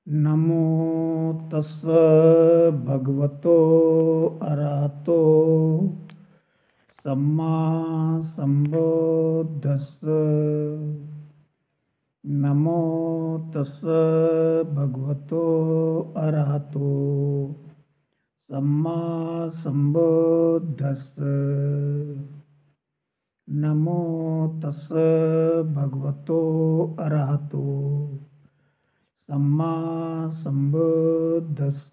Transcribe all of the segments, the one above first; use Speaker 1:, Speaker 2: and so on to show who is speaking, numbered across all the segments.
Speaker 1: नमो तस्स भगवतो अरहतो सम्मा संबुद्धस्स। नमो तस्स भगवतो अरहतो सम्मा संबुद्धस्स। नमो तस्स भगवतो अरहतो सम्मा संबुद्धस्स।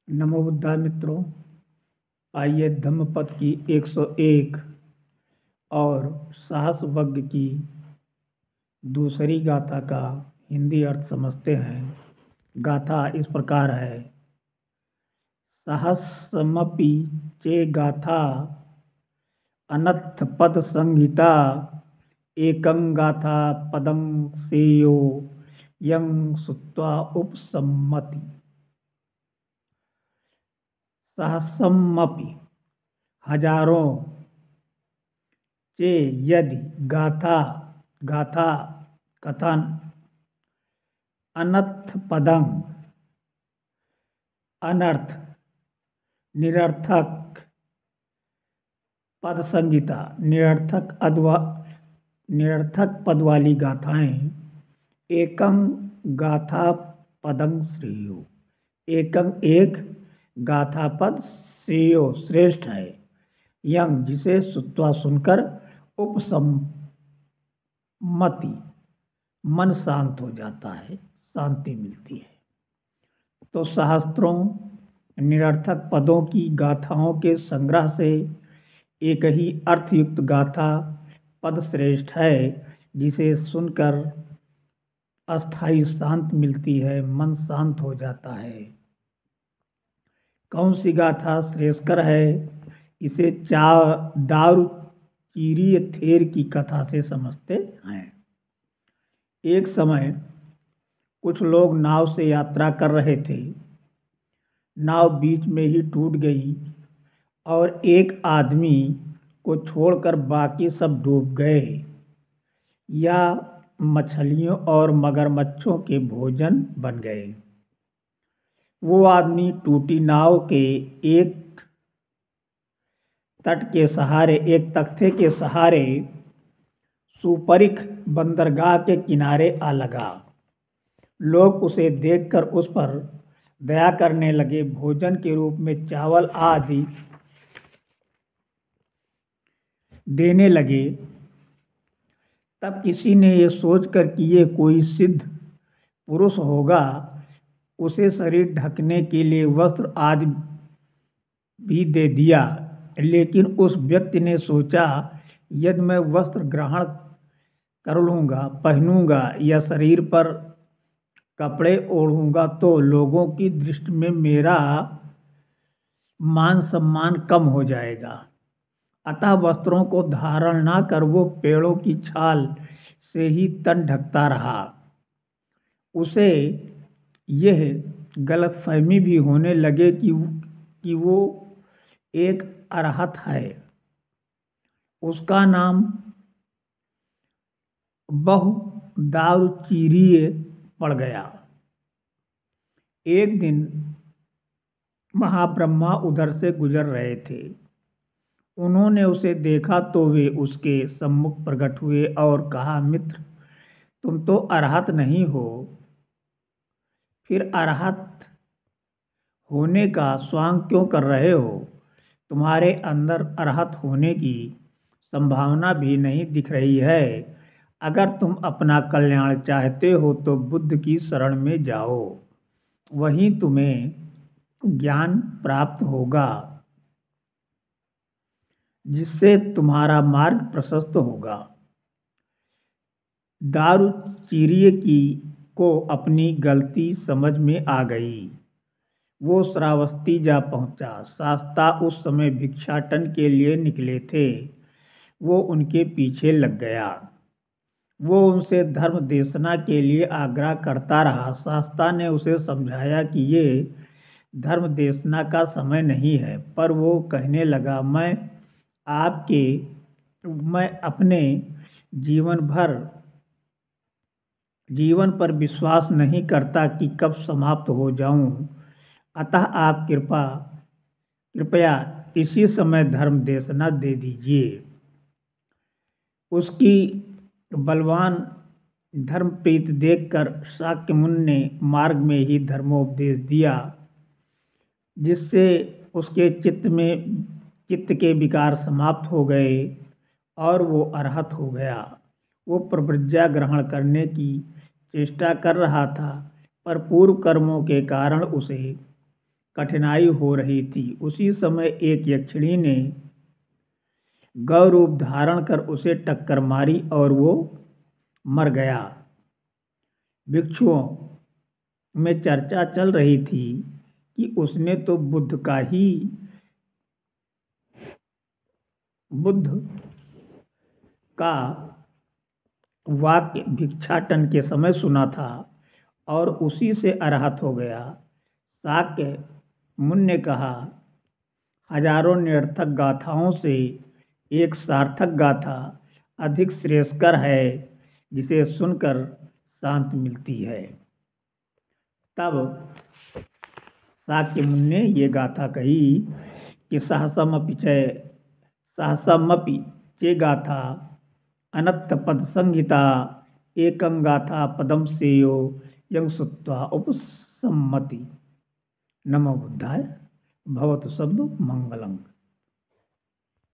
Speaker 1: नमो बुद्धाय मित्रों, आइए धम्मपद की 101 और साहस वज्ञ की दूसरी गाथा का हिंदी अर्थ समझते हैं। गाथा इस प्रकार है। सहस्रमपि चे गाथा अनथ पद संहिता एकं गाथा पदं सेयो यं श्रुत्वा उपसम्मति। सहस्रमपि हजारों, चे यदि, गाथा गाथा कथन, अनथ पदं अनर्थ निरर्थक, पद संहिता निरर्थक पद वाली गाथाएं, एकं गाथा पदं श्रेयो, एकं एक गाथा पद श्रेयो श्रेष्ठ है, यं जिसे श्रुत्वा सुनकर, उपसम्मति मन शांत हो जाता है, शांति मिलती है। तो सहस्त्रों निरर्थक पदों की गाथाओं के संग्रह से एक ही अर्थयुक्त गाथा पद श्रेष्ठ है, जिसे सुनकर अस्थायी शांत मिलती है, मन शांत हो जाता है। कौन सी गाथा श्रेष्ठकर है, इसे दारुचिरीय थेर की कथा से समझते हैं। एक समय कुछ लोग नाव से यात्रा कर रहे थे। नाव बीच में ही टूट गई और एक आदमी को छोड़कर बाकी सब डूब गए या मछलियों और मगरमच्छों के भोजन बन गए। वो आदमी टूटी नाव के एक तट के सहारे, एक तख्ते के सहारे सुपरिख बंदरगाह के किनारे आ लगा। लोग उसे देखकर उस पर दया करने लगे, भोजन के रूप में चावल आदि देने लगे। तब किसी ने ये सोचकर कि ये कोई सिद्ध पुरुष होगा, उसे शरीर ढकने के लिए वस्त्र आदि भी दे दिया। लेकिन उस व्यक्ति ने सोचा, यदि मैं वस्त्र ग्रहण कर लूँगा, पहनूंगा या शरीर पर कपड़े ओढ़ूंगा तो लोगों की दृष्टि में मेरा मान सम्मान कम हो जाएगा। अतः वस्त्रों को धारण न कर वो पेड़ों की छाल से ही तन ढकता रहा। उसे यह गलतफहमी भी होने लगे कि वो एक अरहत है। उसका नाम बहु दारुचिरीय पड़ गया। एक दिन महाब्रह्मा उधर से गुजर रहे थे। उन्होंने उसे देखा तो वे उसके सम्मुख प्रकट हुए और कहा, मित्र, तुम तो अरहत नहीं हो, फिर अरहत होने का स्वांग क्यों कर रहे हो? तुम्हारे अंदर अरहत होने की संभावना भी नहीं दिख रही है। अगर तुम अपना कल्याण चाहते हो तो बुद्ध की शरण में जाओ, वहीं तुम्हें ज्ञान प्राप्त होगा, जिससे तुम्हारा मार्ग प्रशस्त होगा। दारुचिरीय को अपनी गलती समझ में आ गई। वो श्रावस्ती जा पहुंचा। शास्ता उस समय भिक्षाटन के लिए निकले थे। वो उनके पीछे लग गया। वो उनसे धर्म देशना के लिए आग्रह करता रहा। शास्ता ने उसे समझाया कि ये धर्म देशना का समय नहीं है, पर वो कहने लगा, मैं अपने जीवन भर जीवन पर विश्वास नहीं करता कि कब समाप्त हो जाऊं, अतः आप कृपया इसी समय धर्म देशना दे दीजिए। उसकी बलवान धर्मप्रीति देखकर शाक्यमुनि ने मार्ग में ही धर्मोपदेश दिया, जिससे उसके चित्त के विकार समाप्त हो गए और वो अरहत हो गया। वो प्रव्रज्ञा ग्रहण करने की चेष्टा कर रहा था, पर पूर्व कर्मों के कारण उसे कठिनाई हो रही थी। उसी समय एक यक्षिणी ने गौ रूप धारण कर उसे टक्कर मारी और वो मर गया। भिक्षुओं में चर्चा चल रही थी कि उसने तो बुद्ध का वाक्य भिक्षाटन के समय सुना था और उसी से अरहत हो गया। शाक्य मुनि ने कहा, हजारों निरर्थक गाथाओं से एक सार्थक गाथा अधिक श्रेयस्कर है, जिसे सुनकर शांति मिलती है। तब शाक्य मुनि ने ये गाथा कही कि सहसमपि चे गाथा अनत्त पद संहिता एकं गाथा पदम सेयो यं श्रुत्वा उपसम्मति। नमो बुद्धाय। भवतु सब मंगलम्।